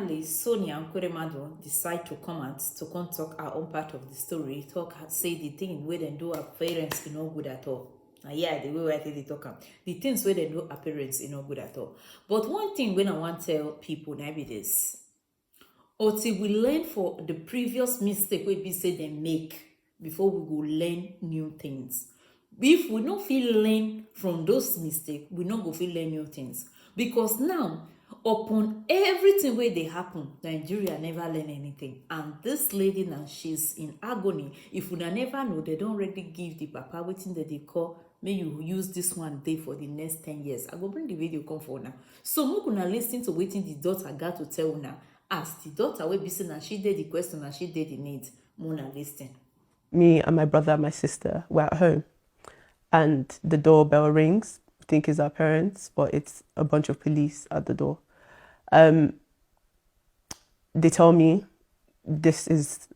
journalist Sonia Ekweremadu decide to come out to come talk her own part of the story, say the thing where they do her parents no good at all. And yeah, the way I think they talk am, the things where they do her parents no good at all. But one thing when I want to tell people now be this. Until we learn for the previous mistake we be say they make before we go learn new things. If we no feel learn from those mistakes, we no go feel learn new things. Because now, upon everything where they happen, Nigeria never learn anything. And this lady now, she's in agony. If we never know, they don't already give the papa wetin that they call, may you use this one day for the next 10 years. I go bring the video come for now. So make una listen to wetin the daughter got to tell una. As the daughter will be saying that she did the question and she did the need. Mona listen. Me and my brother and my sister were at home and the doorbell rings. I think it's our parents, but it's a bunch of police at the door. They tell me this is,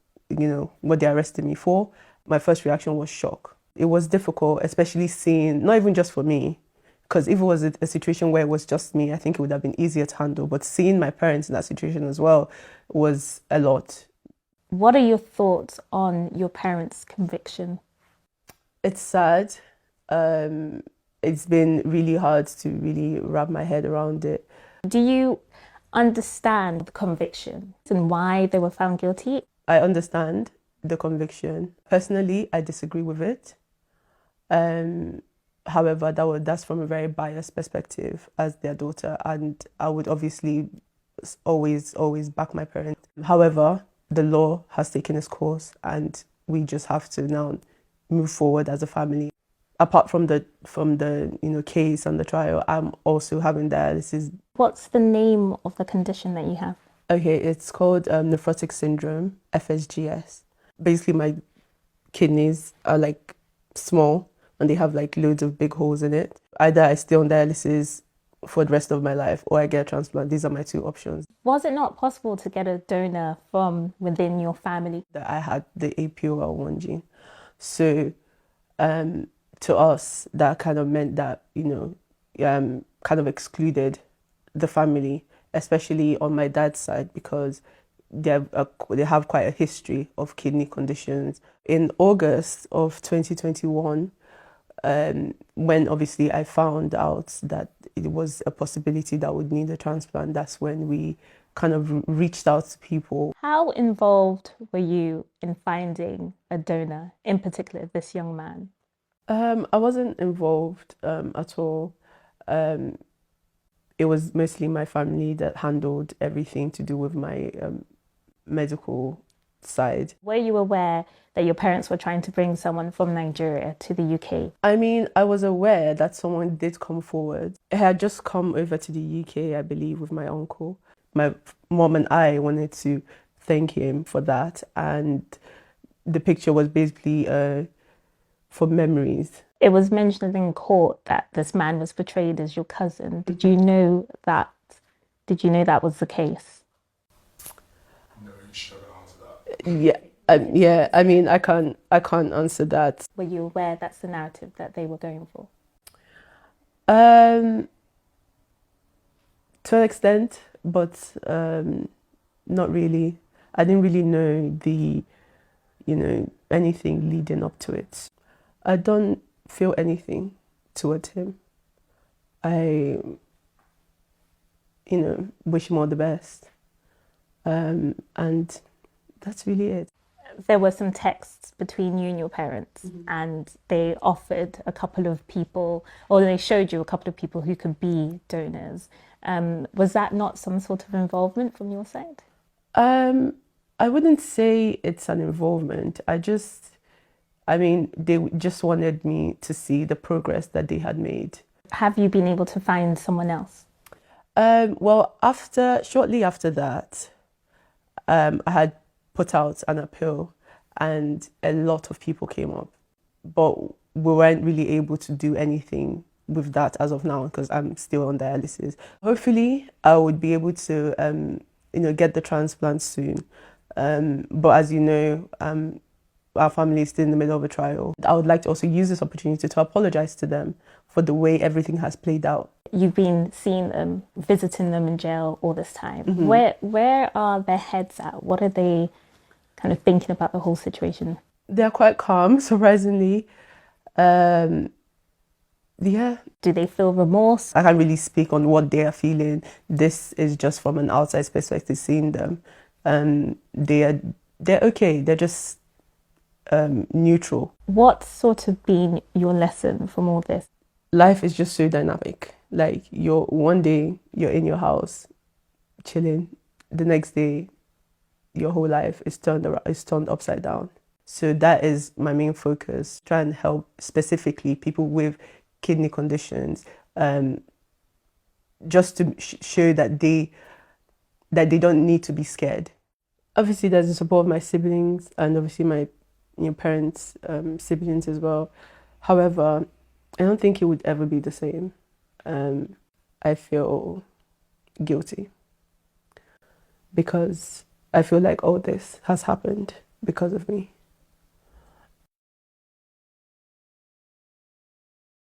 what they arrested me for. My first reaction was shock. It was difficult, especially seeing, not even just for me, because if it was a situation where it was just me, I think it would have been easier to handle. But seeing my parents in that situation as well was a lot. What are your thoughts on your parents' conviction? It's sad. It's been really hard to really wrap my head around it. Do you understand the conviction and why they were found guilty? I understand the conviction. Personally, I disagree with it. However, that's from a very biased perspective as their daughter, and I would obviously always back my parents. However, the law has taken its course, and we just have to now move forward as a family. Apart from the case and the trial, I'm also having dialysis. What's the name of the condition that you have? Okay, it's called nephrotic syndrome, FSGS. Basically, my kidneys are like small and they have like loads of big holes in it. Either I stay on dialysis for the rest of my life or I get a transplant. These are my two options. Was it not possible to get a donor from within your family? I had the APOL1 gene. So to us, that kind of meant that, kind of excluded the family, especially on my dad's side, because they have quite a history of kidney conditions. In August of 2021, when obviously I found out that it was a possibility that I would need a transplant, that's when we kind of reached out to people. How involved were you in finding a donor, in particular this young man? I wasn't involved at all. It was mostly my family that handled everything to do with my medical side. Were you aware that your parents were trying to bring someone from Nigeria to the UK? I mean, I was aware that someone did come forward. I had just come over to the UK, I believe, with my uncle. My mom and I wanted to thank him for that, and the picture was basically for memories. It was mentioned in court that this man was portrayed as your cousin. Did you know that? Was the case? No, you should answer Yeah, that. yeah. I mean, I can't answer that. Were you aware that's the narrative that they were going for? To an extent, but not really. I didn't really know anything leading up to it. I don't feel anything towards him. I, wish him all the best. And that's really it. There were some texts between you and your parents, and they offered a couple of people, or they showed you a couple of people who could be donors. Was that not some sort of involvement from your side? I wouldn't say it's an involvement. They just wanted me to see the progress that they had made. Have you been able to find someone else? Well, shortly after that, I had put out an appeal and a lot of people came up, but we weren't really able to do anything with that as of now because I'm still on dialysis. Hopefully, I would be able to, get the transplant soon. But as you know, our family is still in the middle of a trial. I would like to also use this opportunity to apologize to them for the way everything has played out. You've been seeing them, visiting them in jail all this time. Where are their heads at? What are they kind of thinking about the whole situation? They're quite calm, surprisingly. Yeah. Do they feel remorse? I can't really speak on what they are feeling. This is just from an outside perspective, seeing them. They're okay. They're just neutral. What's sort of been your lesson from all this? Life is just so dynamic. Like one day you're in your house, chilling. The next day, your whole life is turned upside down. So that is my main focus. Try and help specifically people with kidney conditions, just to show that they don't need to be scared. Obviously, there's the support of my siblings and obviously my parents' siblings as well. However, I don't think it would ever be the same. I feel guilty because I feel like all this has happened because of me.